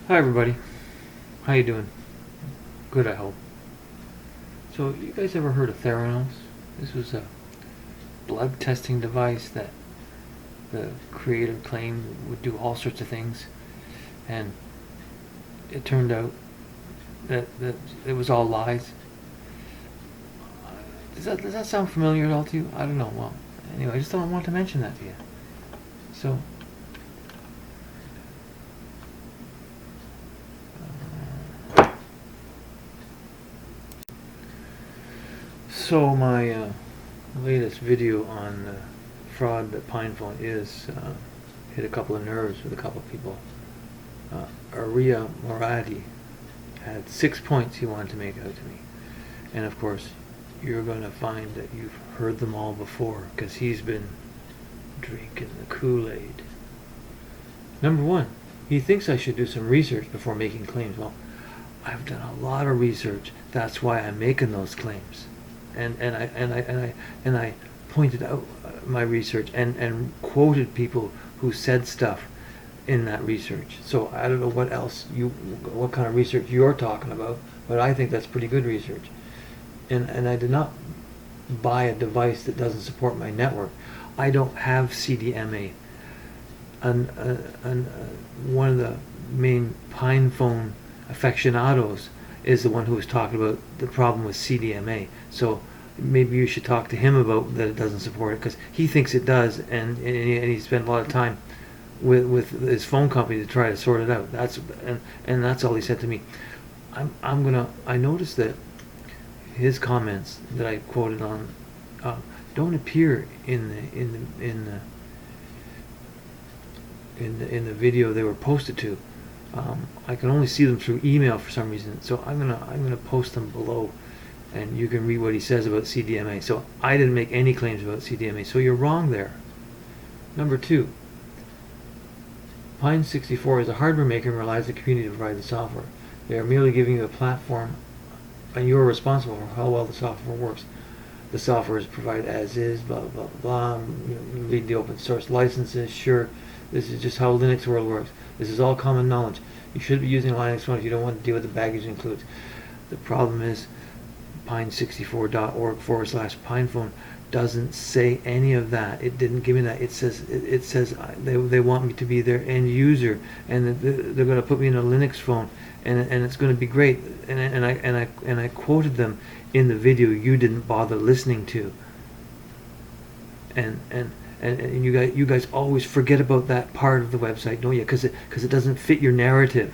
Hi everybody, how you doing? Good, I hope. So, you guys ever heard of Theranos? This was a blood testing device that the creator claimed would do all sorts of things, and it turned out that it was all lies. Does that sound familiar at all to you? I don't know. Well, anyway, I just don't want to mention that to you. So, my latest video on fraud that Pinephone is hit a couple of nerves with a couple of people. Aria Moradi had 6 points he wanted to make out to me, and of course, you're going to find that you've heard them all before because he's been drinking the Kool-Aid. Number one, he thinks I should do some research before making claims. Well, I've done a lot of research. That's why I'm making those claims. And I pointed out my research and quoted people who said stuff in that research. So I don't know what kind of research you're talking about, but I think that's pretty good research. And I did not buy a device that doesn't support my network. I don't have CDMA. And one of the main Pinephone aficionados is the one who was talking about the problem with CDMA. So maybe you should talk to him about that it doesn't support it, because he thinks it does, and he spent a lot of time with his phone company to try to sort it out. And that's all he said to me. I noticed that his comments that I quoted on don't appear in the video they were posted to. I can only see them through email for some reason, so I'm gonna post them below, and you can read what he says about CDMA. So I didn't make any claims about CDMA, so you're wrong there. Number two, Pine64 is a hardware maker and relies on the community to provide the software. They are merely giving you a platform, and you're responsible for how well the software works. The software is provided as is, blah blah blah. You read the open source licenses. Sure, this is just how Linux world works. This is all common knowledge. You should be using a Linux phone if you don't want to deal with the baggage it includes. The problem is pine64.org/pinephone doesn't say any of that. It didn't give me that. It says they want me to be their end user, and they're going to put me in a Linux phone, and it's going to be great. And I quoted them in the video you didn't bother listening to. And you guys always forget about that part of the website, don't you? Because it doesn't fit your narrative.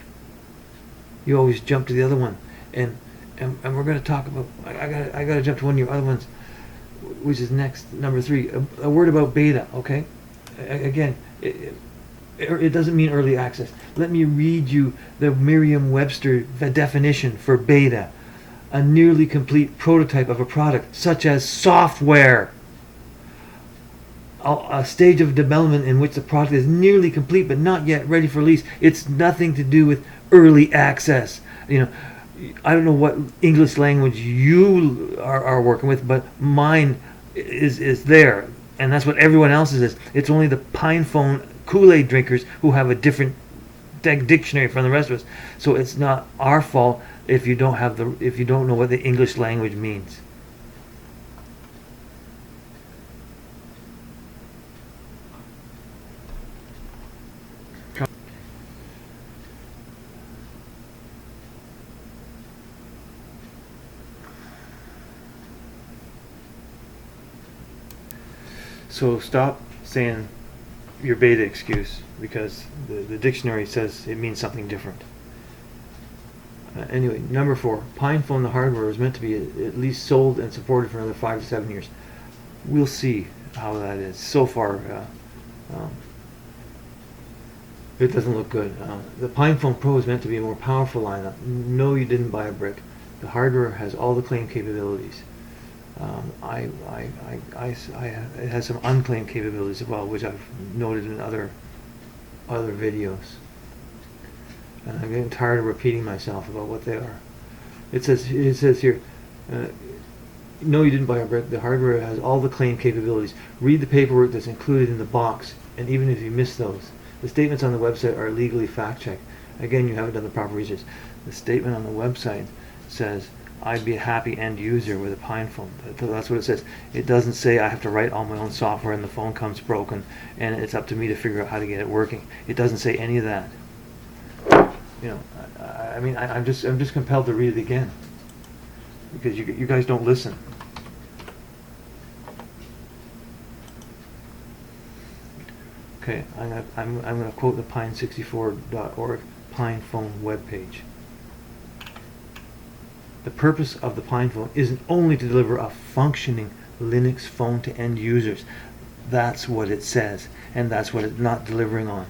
You always jump to the other one, and we're going to talk about. I got to jump to one of your other ones, which is next, number 3. A word about beta, okay? Again, it doesn't mean early access. Let me read you the Merriam-Webster definition for beta: a nearly complete prototype of a product, such as software. A stage of development in which the product is nearly complete but not yet ready for release. It's nothing to do with early access. I don't know what English language you are working with, but mine is there, and that's what everyone else's is. It's only the Pinephone Kool-Aid drinkers who have a different dictionary from the rest of us. So it's not our fault if you don't know what the English language means. So stop saying your beta excuse, because the dictionary says it means something different. Anyway, number 4, Pinephone, the hardware, is meant to be at least sold and supported for another 5 to 7 years. We'll see how that is. So far, it doesn't look good. The Pinephone Pro is meant to be a more powerful lineup. No, you didn't buy a brick. The hardware has all the claimed capabilities. It has some unclaimed capabilities as well, which I've noted in other videos. And I'm getting tired of repeating myself about what they are. It says here, no, you didn't buy a brick. The hardware has all the claimed capabilities. Read the paperwork that's included in the box, and even if you miss those, the statements on the website are legally fact-checked. Again, you haven't done the proper research. The statement on the website says, I'd be a happy end user with a Pinephone. That's what it says. It doesn't say I have to write all my own software and the phone comes broken and it's up to me to figure out how to get it working. It doesn't say any of that. You know, I mean, I'm just compelled to read it again because you guys don't listen. Okay, I'm gonna quote the pine64.org Pinephone webpage. The purpose of the Pinephone isn't only to deliver a functioning Linux phone to end users. That's what it says, and that's what it's not delivering on.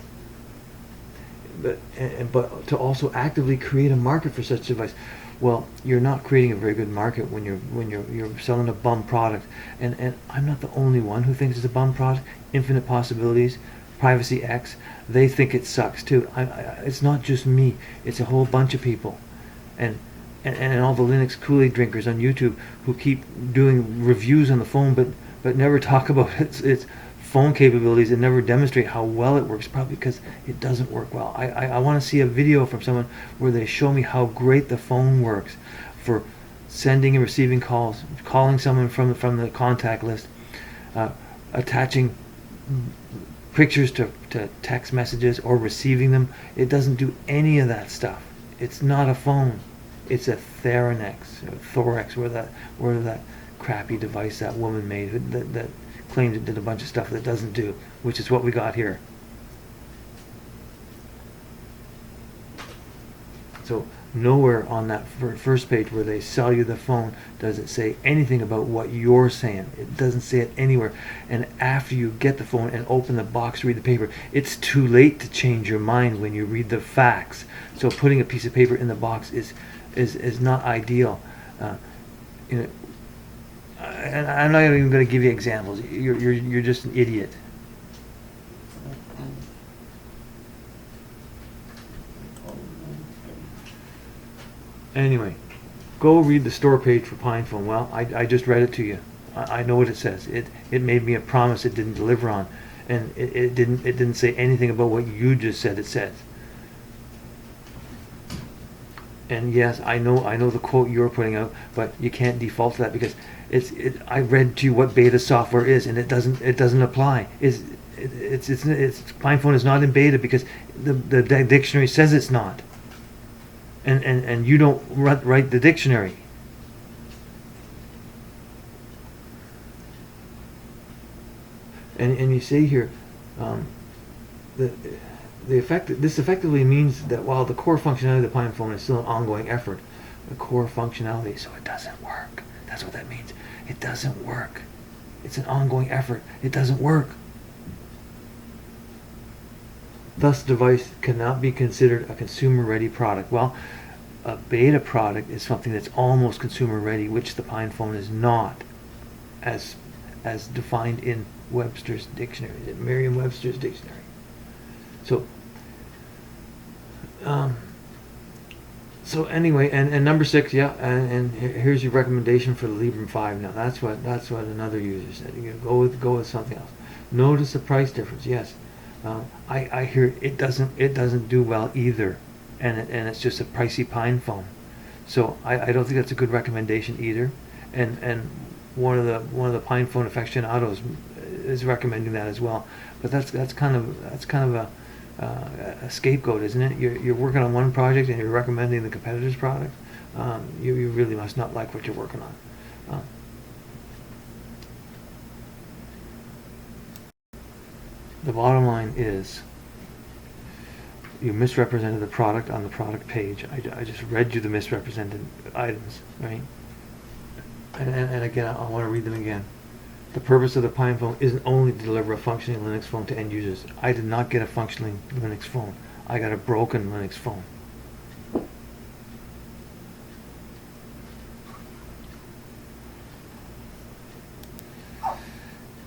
But to also actively create a market for such device. Well, you're not creating a very good market when you're selling a bum product. And I'm not the only one who thinks it's a bum product. Infinite Possibilities, Privacy X, they think it sucks too. It's not just me. It's a whole bunch of people. And all the Linux Kool-Aid drinkers on YouTube who keep doing reviews on the phone but never talk about its phone capabilities and never demonstrate how well it works, probably because it doesn't work well. I want to see a video from someone where they show me how great the phone works for sending and receiving calls, calling someone from the contact list, attaching pictures to text messages or receiving them. It doesn't do any of that stuff. It's not a phone. It's a Theranos or Thorax, where that crappy device that woman made that claimed it did a bunch of stuff that it doesn't do, which is what we got here. So nowhere on that first page where they sell you the phone does it say anything about what you're saying. It doesn't say it anywhere. And after you get the phone and open the box, read the paper, it's too late to change your mind when you read the facts. So putting a piece of paper in the box is not ideal. You know, and I'm not even going to give you examples. You're just an idiot. Anyway, go read the store page for Pinephone. Well, I just read it to you. I know what it says. It made me a promise it didn't deliver on, and it didn't say anything about what you just said it says. And yes, I know the quote you're putting out, but you can't default to that because I read to you what beta software is, and it doesn't apply. It's Pinephone is not in beta because the dictionary says it's not. And you don't write the dictionary. And you say here, this effectively means that while the core functionality of the Pinephone is still an ongoing effort, the core functionality, so it doesn't work. That's what that means. It doesn't work. It's an ongoing effort. It doesn't work. Thus, the device cannot be considered a consumer-ready product. Well, a beta product is something that's almost consumer-ready, which the Pinephone is not, as defined in Webster's dictionary, Merriam-Webster's dictionary. So anyway, and number 6, yeah, and here's your recommendation for the Librem 5. Now that's what another user said. You go with something else. Notice the price difference. Yes, I hear it doesn't do well either, and it's just a pricey Pinephone. So I don't think that's a good recommendation either. And one of the Pinephone aficionados is recommending that as well. But that's kind of a scapegoat, isn't it? You're working on one project and you're recommending the competitor's product. You really must not like what you're working on. The bottom line is you misrepresented the product on the product page. I just read you the misrepresented items, right? And again, I want to read them again. The purpose of the Pinephone isn't only to deliver a functioning Linux phone to end users. I did not get a functioning Linux phone. I got a broken Linux phone.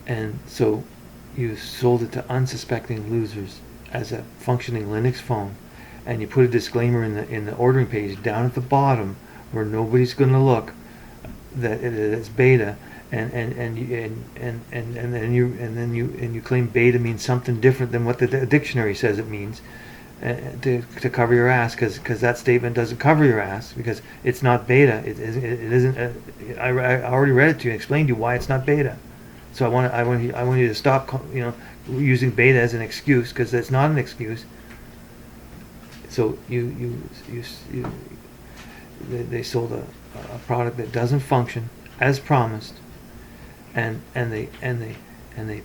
And so you sold it to unsuspecting losers as a functioning Linux phone, and you put a disclaimer in the ordering page down at the bottom where nobody's going to look that it's beta. And then you claim beta means something different than what the dictionary says it means, to cover your ass, because that statement doesn't cover your ass, because it's not beta. It isn't. I already read it to you and explained to you why it's not beta. So I want you to stop, using beta as an excuse, because it's not an excuse. So they sold a product that doesn't function as promised, and they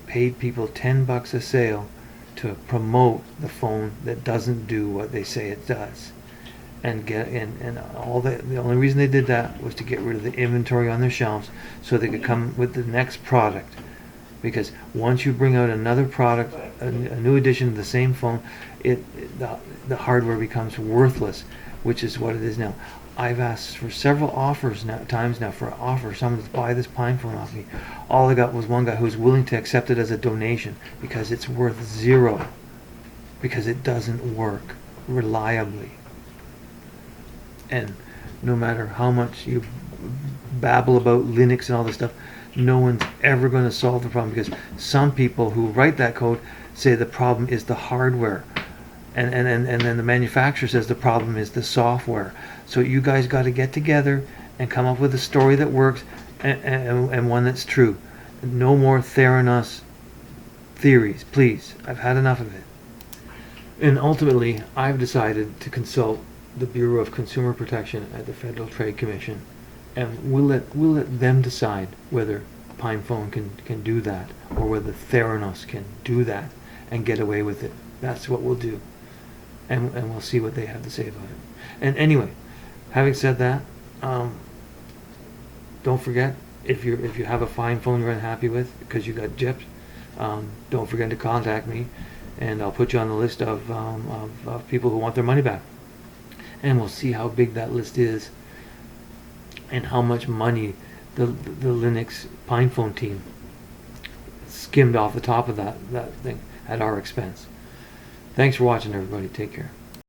paid people $10 a sale to promote the phone that doesn't do what they say it does, and the only reason they did that was to get rid of the inventory on their shelves, so they could come with the next product. Because once you bring out another product, a new edition of the same phone, the hardware becomes worthless, which is what it is now. I've asked for several times now for an offer, someone to buy this Pinephone off me. All I got was one guy who's willing to accept it as a donation, because it's worth zero, because it doesn't work reliably. And no matter how much you babble about Linux and all this stuff, no one's ever going to solve the problem, because some people who write that code say the problem is the hardware, and then the manufacturer says the problem is the software. So you guys got to get together and come up with a story that works, and one that's true. No more Theranos theories, please. I've had enough of it. And ultimately, I've decided to consult the Bureau of Consumer Protection at the Federal Trade Commission, and we'll let them decide whether Pinephone can do that, or whether Theranos can do that and get away with it. That's what we'll do, and we'll see what they have to say about it. And anyway, having said that, don't forget, if you have a fine phone you're unhappy with because you got gypped, don't forget to contact me, and I'll put you on the list of people who want their money back, and we'll see how big that list is, and how much money the Linux Pinephone team skimmed off the top of that thing at our expense. Thanks for watching, everybody. Take care.